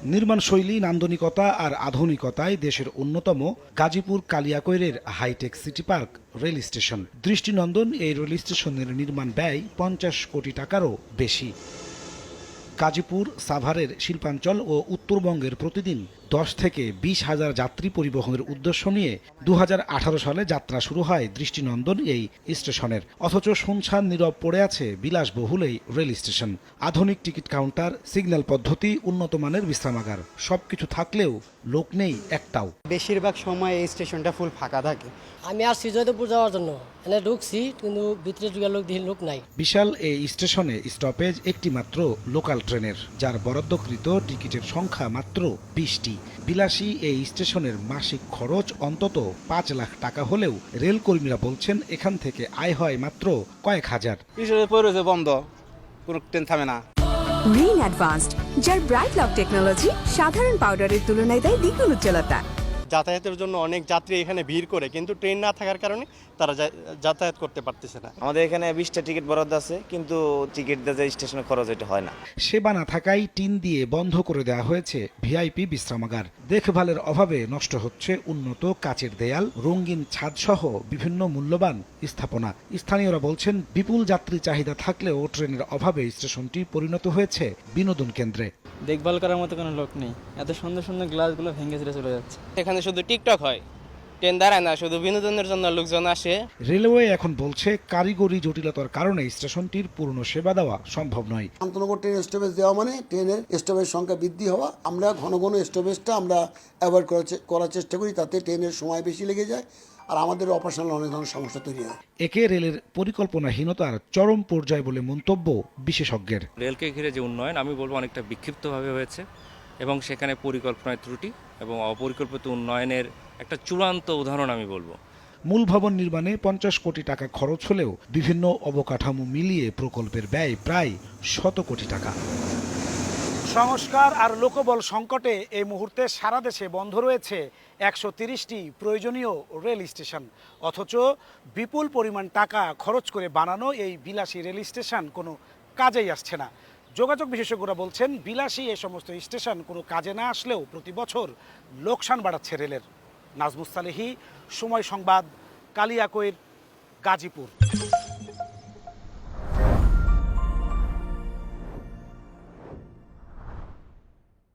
নির্মাণশৈলী, নান্দনিকতা আর আধুনিকতায় দেশের অন্যতম গাজীপুর কালিয়াকৈরের hi tech city park rail station. দৃষ্টিনন্দন এই রেল স্টেশনের নির্মাণ ব্যয় 50 কোটি টাকারও বেশি। গাজীপুর, সাভারের শিল্পাঞ্চল ও উত্তরবঙ্গের প্রতিদিন 10 থেকে 20 হাজার যাত্রী পরিবহনের উদ্দেশ্য নিয়ে 2018 সালে যাত্রা শুরু হয় দৃষ্টিনন্দন এই স্টেশনের। অথচ শুনশান নীরব পড়ে আছে বিলাসবহুল এই রেল স্টেশন। আধুনিক টিকিট কাউন্টার, সিগন্যাল পদ্ধতি, উন্নত মানের বিশ্রামাগার সবকিছু থাকলেও লোক নেই একটাও। বেশিরভাগ সময় এই স্টেশনটা ফুল ফাঁকা থাকে। আমি আসছি জয়দেবপুর যাওয়ার জন্য, এনে ঢুকছি কিন্তু ভিতরে ঢুকে লোক নাই। বিশাল এই স্টেশনে স্টপেজ একটি মাত্র লোকাল ট্রেনের, যার বরাদ্দকৃত টিকিটের সংখ্যা মাত্র 20টি। বিলাসী এই স্টেশনের মাসিক খরচ অন্তত 5 লাখ টাকা হলেও রেল কর্মীরা বলছেন এখান থেকে আয় হয় মাত্র কয়েক হাজার। বন্ধ, কোনো ট্রেন থামে না। রিন অ্যাডভান্সড, যার ব্রাইট লক টেকনোলজি সাধারণ পাউডারের তুলনায় দেয় দ্বিগুণ উজ্জ্বলতা। যাতায়াতের জন্য অনেক যাত্রী এখানে ভিড় করে, কিন্তু ট্রেন না থাকার কারণে তারা যাতায়াত করতে পারতেছে না। আমাদের এখানে 20টা টিকিট বরাদ্দ আছে, কিন্তু টিকিট দিয়ে যে স্টেশনের খরচ এটা হয় না। সেবা না থাকায় টিন দিয়ে বন্ধ করে দেওয়া হয়েছে ভিআইপি বিশ্রামাগার। দেখভালের অভাবে নষ্ট হচ্ছে উন্নত কাচের দেয়াল, রঙিন ছাদ সহ বিভিন্ন মূল্যবান স্থাপনা। স্থানীয়রা বলছেন বিপুল যাত্রী চাহিদা থাকলেও ট্রেনের অভাবে স্টেশনটি পরিণত হয়েছে বিনোদন কেন্দ্রে। দেখভাল করার মতো কোনো লোক নেই, এত সুন্দর সুন্দর গ্লাসগুলো ভেঙে ছিঁড়ে চলে যাচ্ছে। এখানে শুধু টিকটক হয়, ট্রেন দাঁড়ায় না, শুধু বিনোদনের জন্য লোকজন আসে। রেলওয়ে এখন বলছে কারিগরি জটিলতার কারণে স্টেশনটির পূর্ণ সেবা দেওয়া সম্ভব নয়। আন্তনগর ট্রেন স্টপেজ দেওয়া মানে ট্রেনের স্টপেজ সংখ্যা বৃদ্ধি হওয়া। আমরা ঘন ঘন স্টপেজটা আমরা অ্যাভয়েড করার চেষ্টা করি, তাতে ট্রেনের সময় বেশি লেগে যায় আর আমাদের অপারেশনাল অনেক ধরনের সমস্যা তৈরি হয়। একে রেলের পরিকল্পনাহীনতার চরম পর্যায় বলে মন্তব্য বিশেষজ্ঞের। রেলকে ঘিরে যে উন্নয়ন আমি বলবো অনেকটা বিক্ষিপ্তভাবে হয়েছে এবং সেখানে পরিকল্পনায় ত্রুটি এবং অপরিকল্পিত উন্নয়নের একটা চূড়ান্ত উদাহরণ আমি বলবো। মূল ভবন নির্মাণে 50 কোটি টাকা খরচ হলেও বিভিন্ন অবকাঠামো মিলিয়ে প্রকল্পের ব্যয় প্রায় 100 কোটি টাকা। সংস্কার আর লোকবল সংকটে এই মুহূর্তে সারা দেশে বন্ধ রয়েছে 130টি প্রয়োজনীয় রেল স্টেশন। অথচ বিপুল পরিমাণ টাকা খরচ করে বানানো এই বিলাসী রেল স্টেশন কোনো কাজেই আসছে না। যোগাযোগ বিশেষজ্ঞরা বলছেন বিলাসী এই সমস্ত স্টেশন কোনো কাজে না আসলেও প্রতি বছর লোকসান বাড়াচ্ছে রেলের। নাজমুস সালেহী, সময় সংবাদ, কালিয়াকৈর, গাজীপুর।